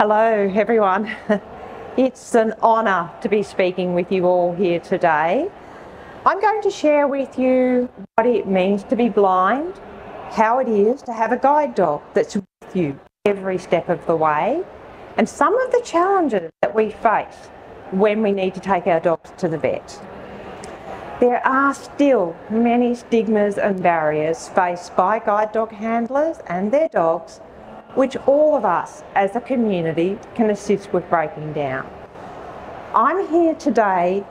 Hello everyone. It's an honour to be speaking with you all here today. I'm going to share with you what it means to be blind, how it is to have a guide dog that's with you every step of the way, and some of the challenges that we face when we need to take our dogs to the vet. There are still many stigmas and barriers faced by guide dog handlers and their dogs, which all of us as a community can assist with breaking down. I'm here today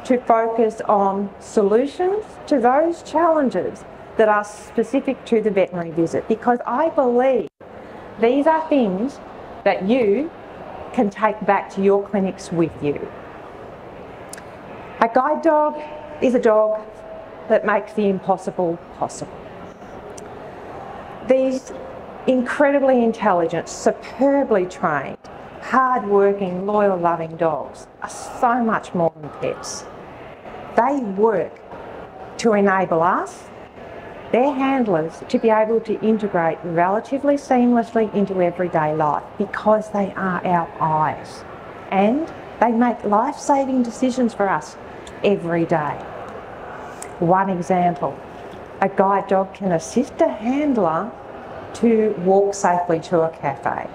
to focus on solutions to those challenges that are specific to the veterinary visit, because I believe these are things that you can take back to your clinics with you. A guide dog is a dog that makes the impossible possible. These incredibly intelligent, superbly trained, hard-working, loyal, loving dogs are so much more than pets. They work to enable us, their handlers, to be able to integrate relatively seamlessly into everyday life because they are our eyes and they make life-saving decisions for us every day. One example, a guide dog can assist a handler to walk safely to a cafe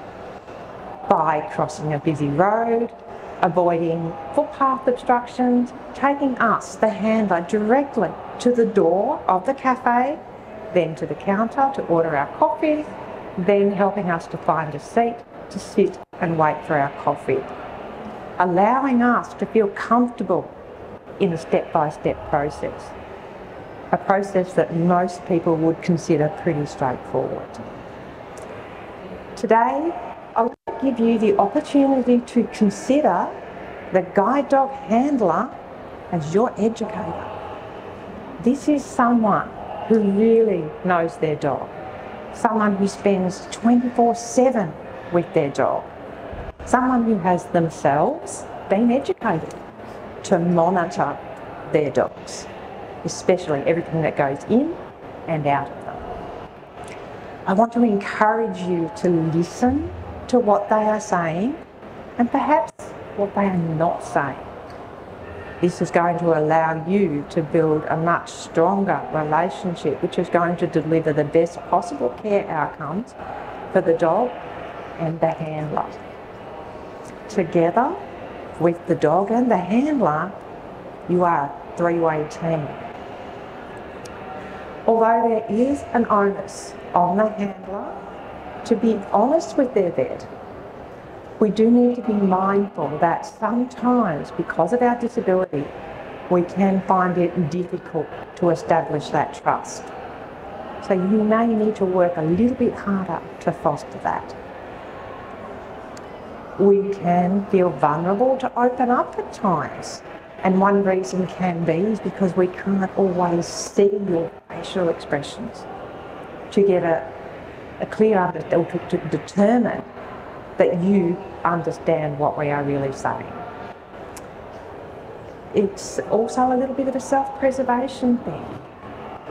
by crossing a busy road, avoiding footpath obstructions, taking us, the handler, directly to the door of the cafe, then to the counter to order our coffee, then helping us to find a seat to sit and wait for our coffee, allowing us to feel comfortable in a step-by-step process. A process that most people would consider pretty straightforward. Today, I want to give you the opportunity to consider the guide dog handler as your educator. This is someone who really knows their dog, someone who spends 24/7 with their dog, someone who has themselves been educated to monitor their dogs, especially everything that goes in and out of them. I want to encourage you to listen to what they are saying and perhaps what they are not saying. This is going to allow you to build a much stronger relationship, which is going to deliver the best possible care outcomes for the dog and the handler. Together with the dog and the handler, you are a three-way team. Although there is an onus on the handler to be honest with their vet, we do need to be mindful that sometimes, because of our disability, we can find it difficult to establish that trust. So you may need to work a little bit harder to foster that. We can feel vulnerable to open up at times. And one reason can be is because we can't always see your facial expressions to get a clear understanding, or to determine that you understand what we are really saying. It's also a little bit of a self-preservation thing.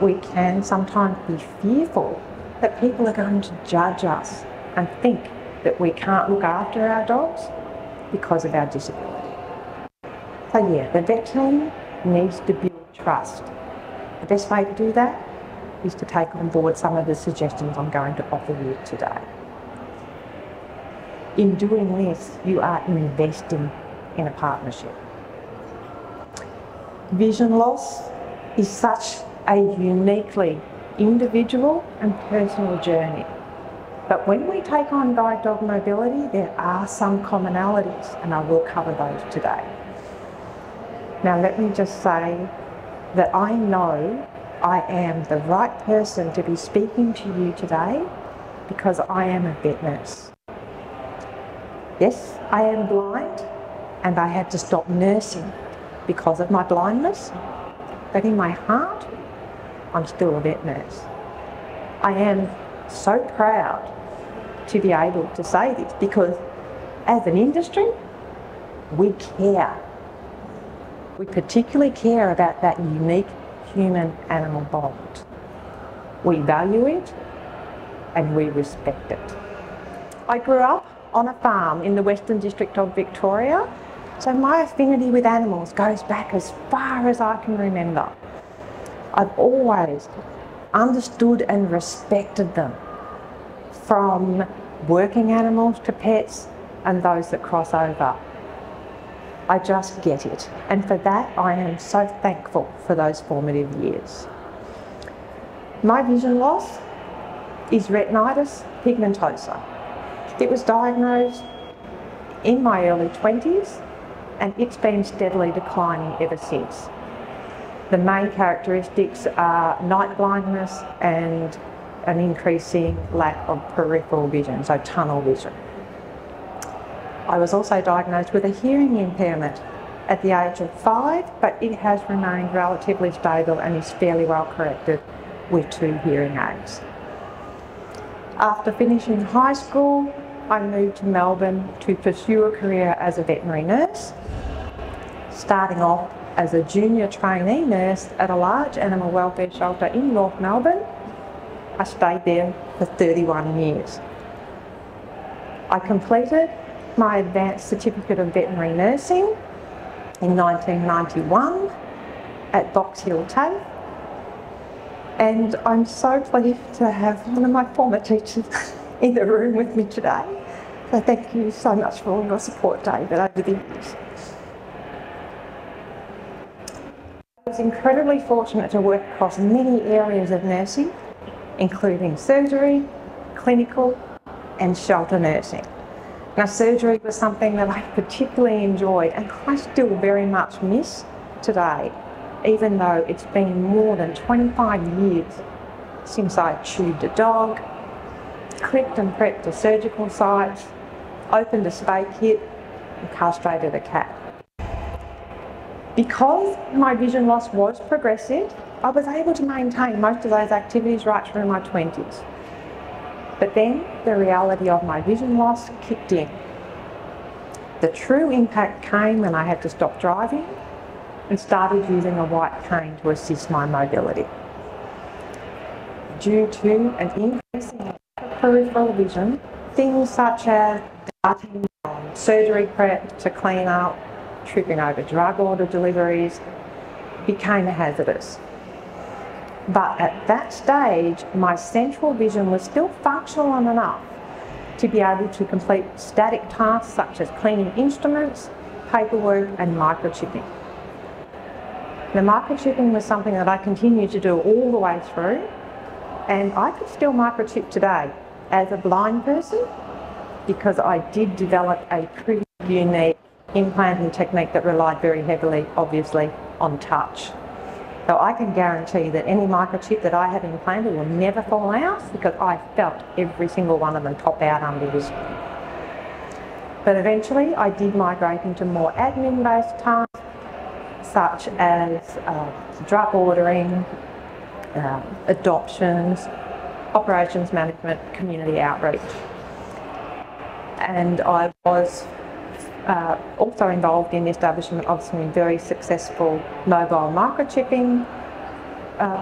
We can sometimes be fearful that people are going to judge us and think that we can't look after our dogs because of our disability. So yeah, the vet team needs to build trust. The best way to do that is to take on board some of the suggestions I'm going to offer you today. In doing this, you are investing in a partnership. Vision loss is such a uniquely individual and personal journey. But when we take on guide dog mobility, there are some commonalities, and I will cover those today. Now let me just say that I know I am the right person to be speaking to you today because I am a vet nurse. Yes, I am blind and I had to stop nursing because of my blindness, but in my heart, I'm still a vet nurse. I am so proud to be able to say this because as an industry, we care. We particularly care about that unique human-animal bond. We value it and we respect it. I grew up on a farm in the Western District of Victoria. So my affinity with animals goes back as far as I can remember. I've always understood and respected them, from working animals to pets and those that cross over. I just get it, and for that I am so thankful for those formative years. My vision loss is retinitis pigmentosa. It was diagnosed in my early 20s and it's been steadily declining ever since. The main characteristics are night blindness and an increasing lack of peripheral vision, so tunnel vision. I was also diagnosed with a hearing impairment at the age of 5, but it has remained relatively stable and is fairly well corrected with 2 hearing aids. After finishing high school, I moved to Melbourne to pursue a career as a veterinary nurse, starting off as a junior trainee nurse at a large animal welfare shelter in North Melbourne. I stayed there for 31 years. I completed my Advanced Certificate of Veterinary Nursing in 1991 at Box Hill TAFE, and I'm so pleased to have one of my former teachers in the room with me today. So thank you so much for all your support, David, over the years. I was incredibly fortunate to work across many areas of nursing, including surgery, clinical and shelter nursing. Now, surgery was something that I particularly enjoyed and I still very much miss today, even though it's been more than 25 years since I tubed a dog, clipped and prepped a surgical site, opened a spay kit and castrated a cat. Because my vision loss was progressive, I was able to maintain most of those activities right through my 20s. But then the reality of my vision loss kicked in. The true impact came when I had to stop driving and started using a white cane to assist my mobility. Due to an increase in peripheral vision, things such as darting from surgery prep to clean up, tripping over drug order deliveries became hazardous. But at that stage, my central vision was still functional enough to be able to complete static tasks such as cleaning instruments, paperwork and microchipping. The microchipping was something that I continued to do all the way through, and I could still microchip today as a blind person because I did develop a pretty unique implanting technique that relied very heavily, obviously, on touch. So I can guarantee that any microchip that I have implanted will never fall out because I felt every single one of them pop out under the skin. But eventually I did migrate into more admin-based tasks such as drug ordering, adoptions, operations management, community outreach. And I was also involved in the establishment of some very successful mobile microchipping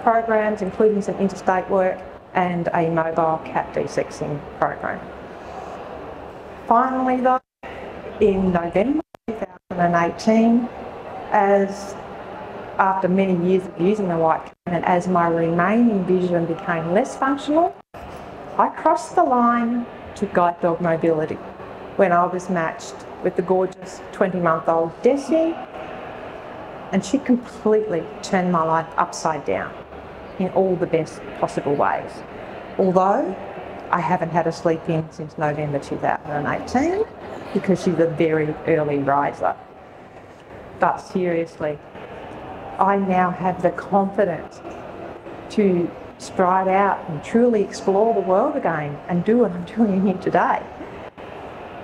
programs, including some interstate work and a mobile cat desexing program. Finally though, in November 2018, after many years of using the white cane and as my remaining vision became less functional, I crossed the line to guide dog mobility when I was matched with the gorgeous 20-month-old Desi, and she completely turned my life upside down in all the best possible ways. Although I haven't had a sleep-in since November 2018 because she's a very early riser. But seriously, I now have the confidence to stride out and truly explore the world again and do what I'm doing here today,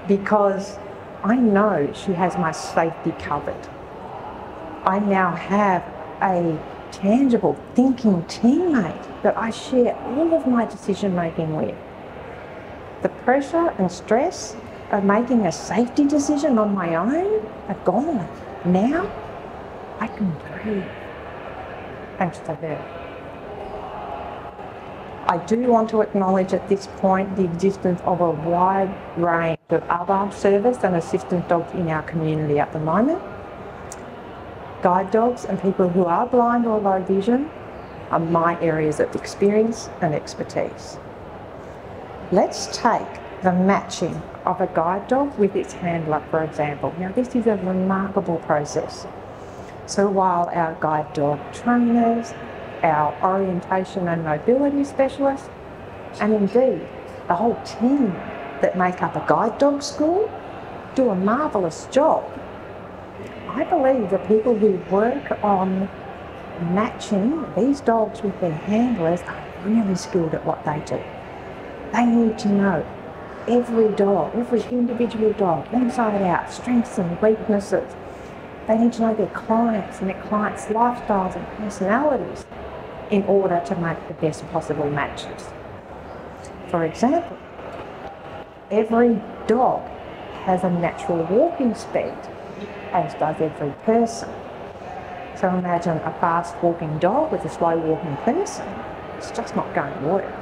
because I know she has my safety covered. I now have a tangible thinking teammate that I share all of my decision making with. The pressure and stress of making a safety decision on my own are gone. Now I can breathe, thanks to her. I do want to acknowledge at this point the existence of a wide range of other service and assistance dogs in our community at the moment. Guide dogs and people who are blind or low vision are my areas of experience and expertise. Let's take the matching of a guide dog with its handler, for example. Now, this is a remarkable process. So while our guide dog trainers, our orientation and mobility specialists, and indeed the whole team that make up a guide dog school do a marvellous job, I believe the people who work on matching these dogs with their handlers are really skilled at what they do. They need to know every dog, every individual dog, inside out, strengths and weaknesses. They need to know their clients and their clients' lifestyles and personalities in order to make the best possible matches. For example, every dog has a natural walking speed, as does every person. So imagine a fast walking dog with a slow walking person. It's just not going to work.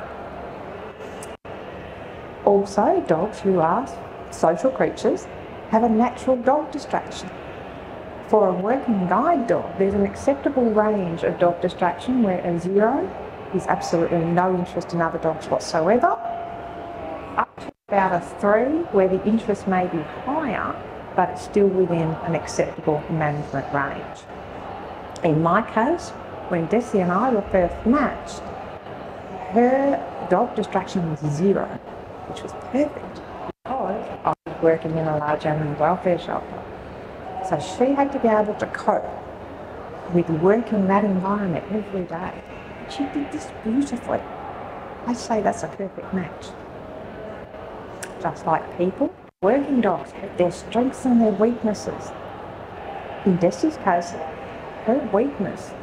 Also, dogs who are social creatures have a natural dog distraction. For a working guide dog, there's an acceptable range of dog distraction where a 0 is absolutely no interest in other dogs whatsoever, up to about a 3 where the interest may be higher, but it's still within an acceptable management range. In my case, when Desi and I were first matched, her dog distraction was 0, which was perfect because I was working in a large animal welfare shelter. So she had to be able to cope with working in that environment every day. She did this beautifully. I'd say that's a perfect match. Just like people, working dogs have their strengths and their weaknesses. In Desi's case, her weakness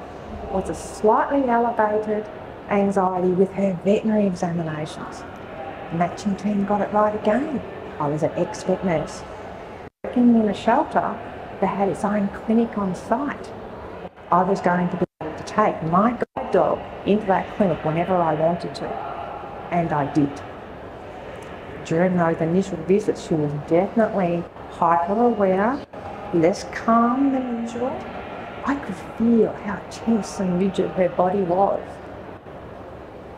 was a slightly elevated anxiety with her veterinary examinations. The matching team got it right again. I was an ex-vet nurse. Working in a shelter that had its own clinic on site, I was going to be able to take my guide dog into that clinic whenever I wanted to, and I did. During those initial visits, she was definitely hyper-aware, less calm than usual. I could feel how tense and rigid her body was.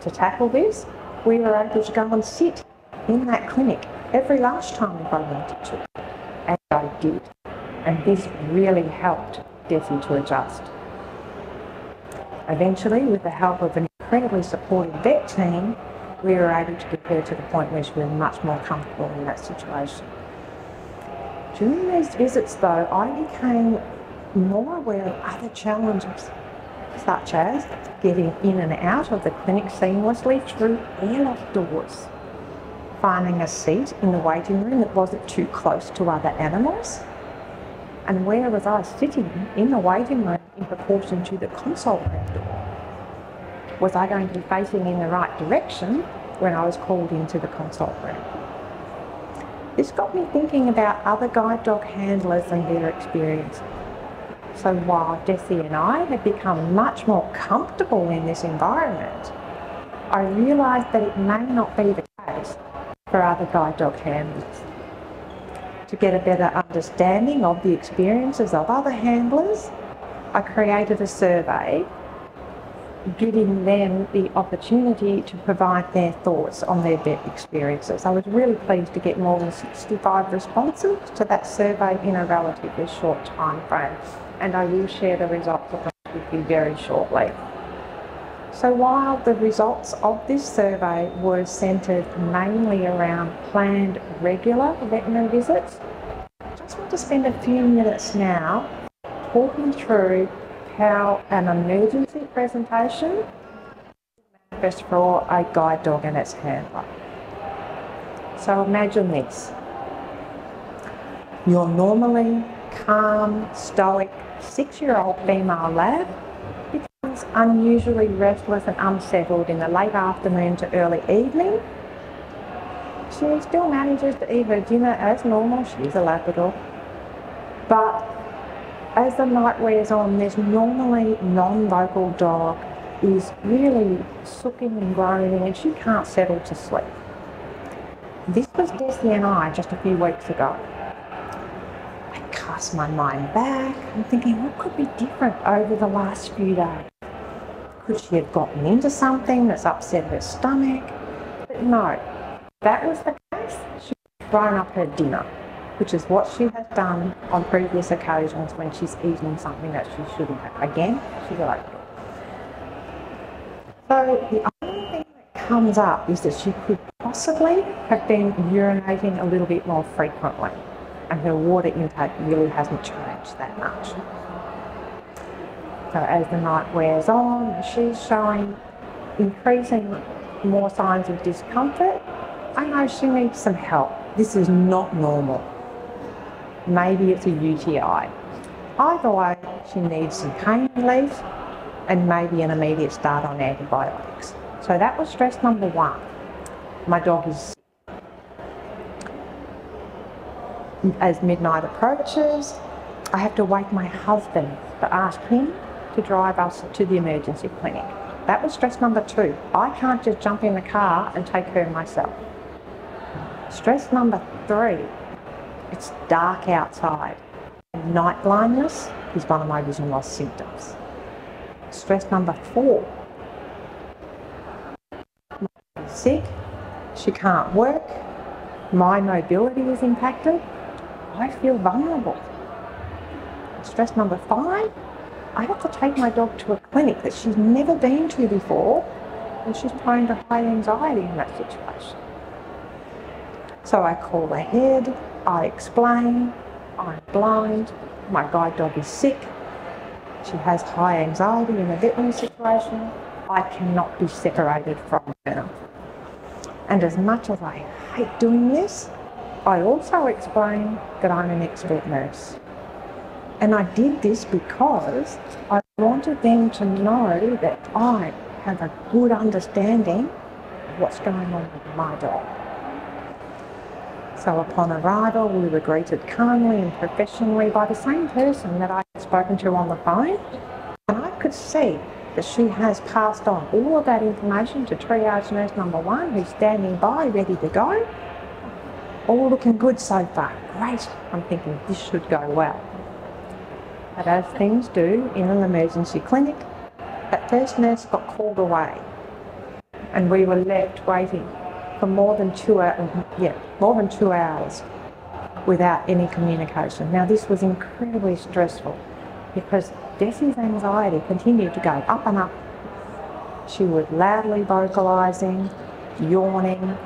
To tackle this, we were able to go and sit in that clinic every lunchtime if I wanted to, and I did. And this really helped Desi to adjust. Eventually, with the help of an incredibly supportive vet team, we were able to get her to the point where she was much more comfortable in that situation. During these visits, though, I became more aware of other challenges, such as getting in and out of the clinic seamlessly through airlock doors, finding a seat in the waiting room that wasn't too close to other animals, and where was I sitting in the waiting room in proportion to the consult room door? Was I going to be facing in the right direction when I was called into the consult room? This got me thinking about other guide dog handlers and their experience. So while Desi and I had become much more comfortable in this environment, I realised that it may not be the case for other guide dog handlers. To get a better understanding of the experiences of other handlers, I created a survey giving them the opportunity to provide their thoughts on their vet experiences. I was really pleased to get more than 65 responses to that survey in a relatively short time frame, and I will share the results of that with you very shortly. So while the results of this survey were centred mainly around planned regular veterinary visits, I just want to spend a few minutes now talking through how an emergency presentation manifests for a guide dog and its handler. So imagine this. Your normally calm, stoic 6-year-old female lab becomes unusually restless and unsettled in the late afternoon to early evening. She still manages to eat her dinner as normal. She's a Labrador. But as the night wears on, this normally non-vocal dog is really sooking and groaning and she can't settle to sleep. This was Desi and I just a few weeks ago. I cast my mind back. I'm thinking, what could be different over the last few days? Could she have gotten into something that's upset her stomach? But no, that was the case. She'd thrown up her dinner, which is what she has done on previous occasions when she's eaten something that she shouldn't have. Again, she's like it. So the only thing that comes up is that she could possibly have been urinating a little bit more frequently, and her water intake really hasn't changed that much. So as the night wears on, she's showing increasing more signs of discomfort. I know she needs some help. This is not normal. Maybe it's a UTI. Either way, she needs some pain relief and maybe an immediate start on antibiotics. So that was stress number one. My dog is sick. As midnight approaches, I have to wake my husband to ask him to drive us to the emergency clinic. That was stress number two. I can't just jump in the car and take her myself. Stress number three, it's dark outside. Night blindness is one of my vision loss symptoms. Stress number four, she's sick, she can't work, my mobility is impacted, I feel vulnerable. Stress number five, I have to take my dog to a clinic that she's never been to before, and she's prone to high anxiety in that situation. So I call ahead, I explain, I'm blind, my guide dog is sick, she has high anxiety in a veterinary situation, I cannot be separated from her. And as much as I hate doing this, I also explain that I'm an expert nurse. And I did this because I wanted them to know that I have a good understanding of what's going on with my dog. So upon arrival, we were greeted calmly and professionally by the same person that I had spoken to on the phone. And I could see that she has passed on all of that information to triage nurse number one, who's standing by, ready to go. All looking good so far. Great. I'm thinking this should go well. But as things do in an emergency clinic, that first nurse got called away. And we were left waiting for more than 2 hours without any communication. Now this was incredibly stressful because Desi's anxiety continued to go up and up. She was loudly vocalising, yawning,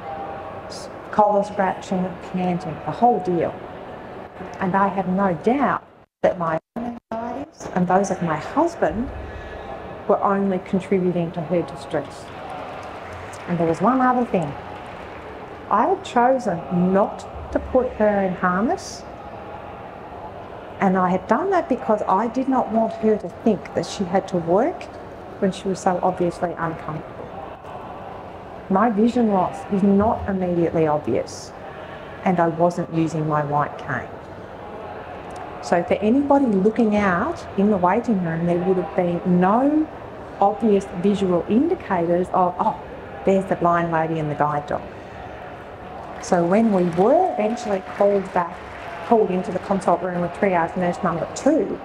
collar scratching, panting, the whole deal. And I have no doubt that my own anxieties and those of my husband were only contributing to her distress. And there was one other thing. I had chosen not to put her in harness, and I had done that because I did not want her to think that she had to work when she was so obviously uncomfortable. My vision loss is not immediately obvious, and I wasn't using my white cane. So for anybody looking out in the waiting room, there would have been no obvious visual indicators of, oh, there's the blind lady and the guide dog. So when we were eventually called into the consult room with triage nurse number two,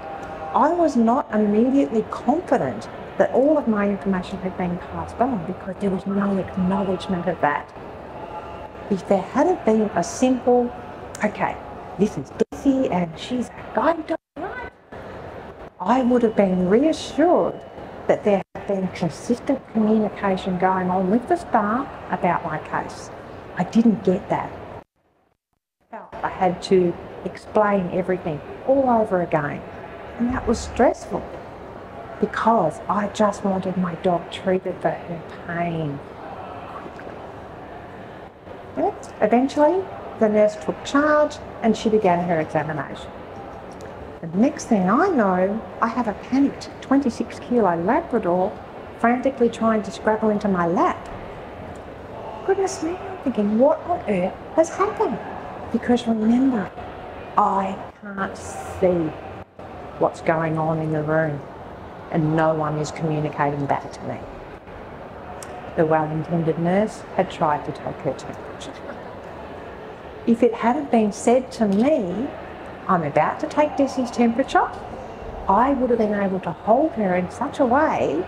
I was not immediately confident that all of my information had been passed on because there was no acknowledgement of that. If there had been a simple, okay, this is Desi and she's a guide dog, right? I would have been reassured that there had been consistent communication going on with the staff about my case. I didn't get that. I had to explain everything all over again, and that was stressful because I just wanted my dog treated for her pain quickly. But eventually, the nurse took charge and she began her examination. The next thing I know, I have a panicked 26-kilo Labrador frantically trying to scrabble into my lap. Goodness me, I'm thinking, what on earth has happened? Because remember, I can't see what's going on in the room. and no one is communicating back to me. The well-intended nurse had tried to take her temperature. If it hadn't been said to me, I'm about to take Dessie's temperature, I would have been able to hold her in such a way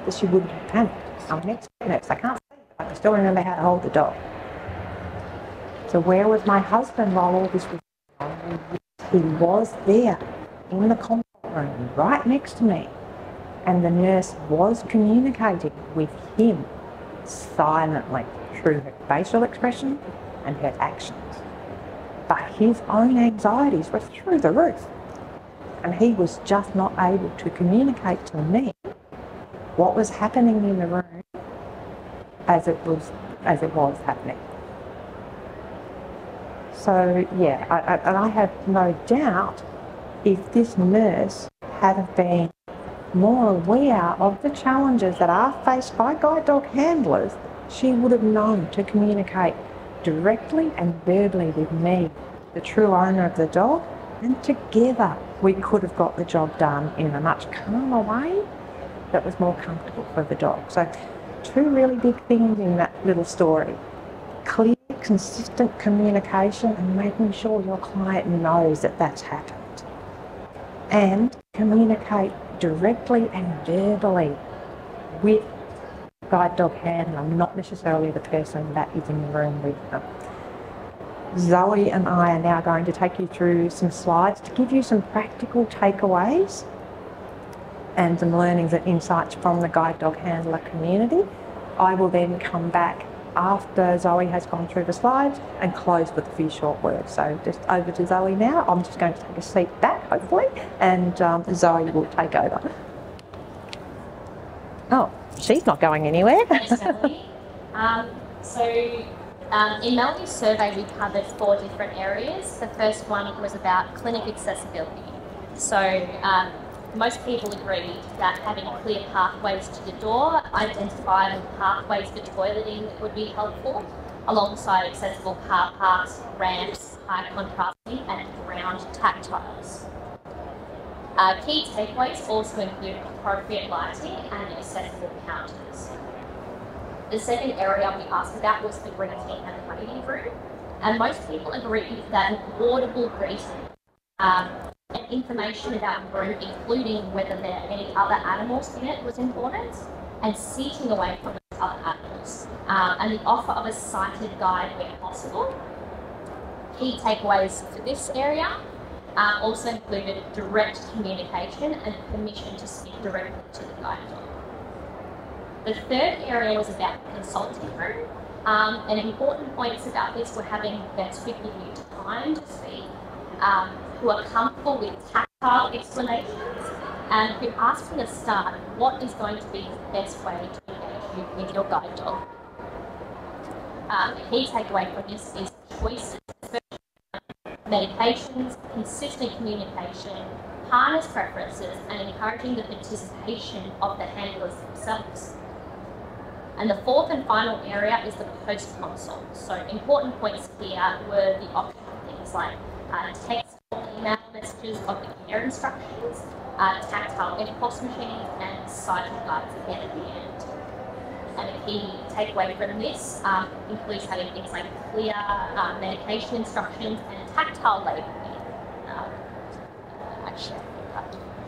that she wouldn't have panicked. I'm an expert nurse, I can't sleep, but I can still remember how to hold the dog. So where was my husband while all this was going on? He was there in the consult room, right next to me, and the nurse was communicating with him silently through her facial expression and her actions. But his own anxieties were through the roof, and he was just not able to communicate to me what was happening in the room as it was happening. So yeah, I have no doubt if this nurse had been more aware of the challenges that are faced by guide dog handlers, she would have known to communicate directly and verbally with me, the true owner of the dog, and together we could have got the job done in a much calmer way that was more comfortable for the dog. So two really big things in that little story: clear, consistent communication and making sure your client knows that that's happened, and communicate directly and verbally with guide dog handler, not necessarily the person that is in the room with them. Zoe and I are now going to take you through some slides to give you some practical takeaways and some learnings and insights from the guide dog handler community. I will then come back after Zoe has gone through the slides and close with a few short words. So just over to Zoe now. I'm just going to take a seat back, hopefully, and Zoe will take over. Oh, she's not going anywhere. Thanks, Melanie. In Melanie's survey, we covered 4 different areas. The first one was about clinic accessibility. So most people agreed that having clear pathways to the door, identifiable pathways for toileting would be helpful, alongside accessible car parks, ramps, high contrasting and ground tactiles. Key takeaways also include appropriate lighting and accessible counters. The second area we asked about was the greeting and waiting room, and most people agreed that an audible greeting and information about the room, including whether there are any other animals in it, was important, and seating away from those other animals, and the offer of a sighted guide where possible. Key takeaways for this area also included direct communication and permission to speak directly to the guide dog. The third area was about the consulting room, and important points about this were having vets who give you time to speak, who are comfortable with tactile explanations, and who ask from the start what is going to be the best way to engage you with your guide dog. The key takeaway from this is choices, medications, consistent communication, harness preferences, and encouraging the participation of the handlers themselves. And the fourth and final area is the post-consult. So important points here were the optional things like text or email messages of the care instructions, tactile EFTPOS machines, and sighted guides again at the end. And a key takeaway from this includes having things like clear medication instructions and tactile labelling.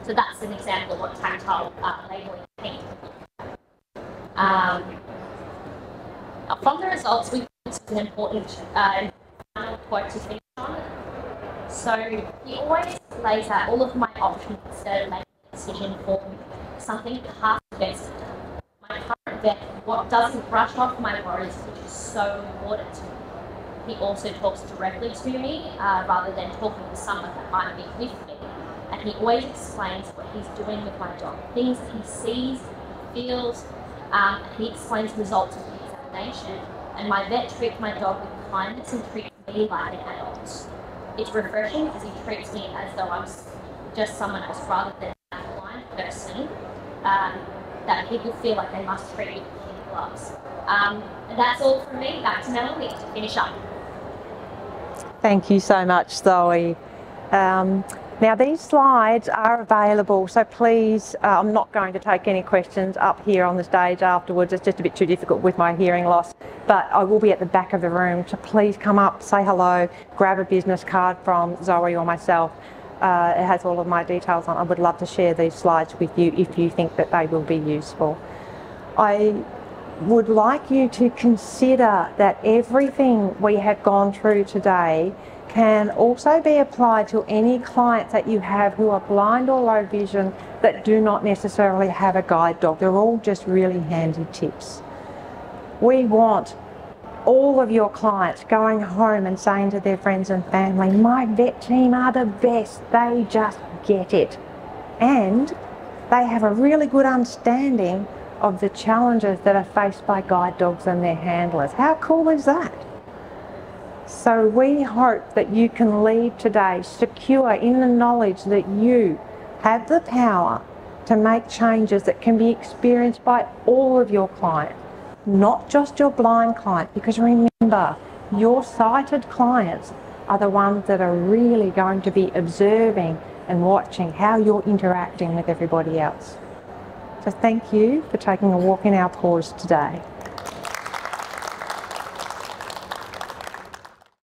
So that's an example of what tactile labelling means. From the results, we think it's an important final quote to finish on. So he always lays out all of my options instead of making a decision for something past best. My current vet, what doesn't brush off my worries, which is so important to me. He also talks directly to me rather than talking to someone that might be with me. And he always explains what he's doing with my dog, things that he sees, feels. He explains the results of the examination, and my vet treats my dog with kindness and treats me like an adult. It's refreshing as he treats me as though I'm just someone else rather than a blind person that people feel like they must treat with kid gloves. And that's all from me. Back to Melanie to finish up. Thank you so much, Zoe. Now these slides are available, so please, I'm not going to take any questions up here on the stage afterwards. It's just a bit too difficult with my hearing loss, but I will be at the back of the room, so please come up, say hello, grab a business card from Zoe or myself. It has all of my details on. I would love to share these slides with you if you think that they will be useful. I would like you to consider that everything we have gone through today can also be applied to any clients that you have who are blind or low vision that do not necessarily have a guide dog. They're all just really handy tips. We want all of your clients going home and saying to their friends and family, my vet team are the best, they just get it. And they have a really good understanding of the challenges that are faced by guide dogs and their handlers. How cool is that? So we hope that you can leave today secure in the knowledge that you have the power to make changes that can be experienced by all of your clients, not just your blind client, because remember, your sighted clients are the ones that are really going to be observing and watching how you're interacting with everybody else. So thank you for taking a walk in our paws today.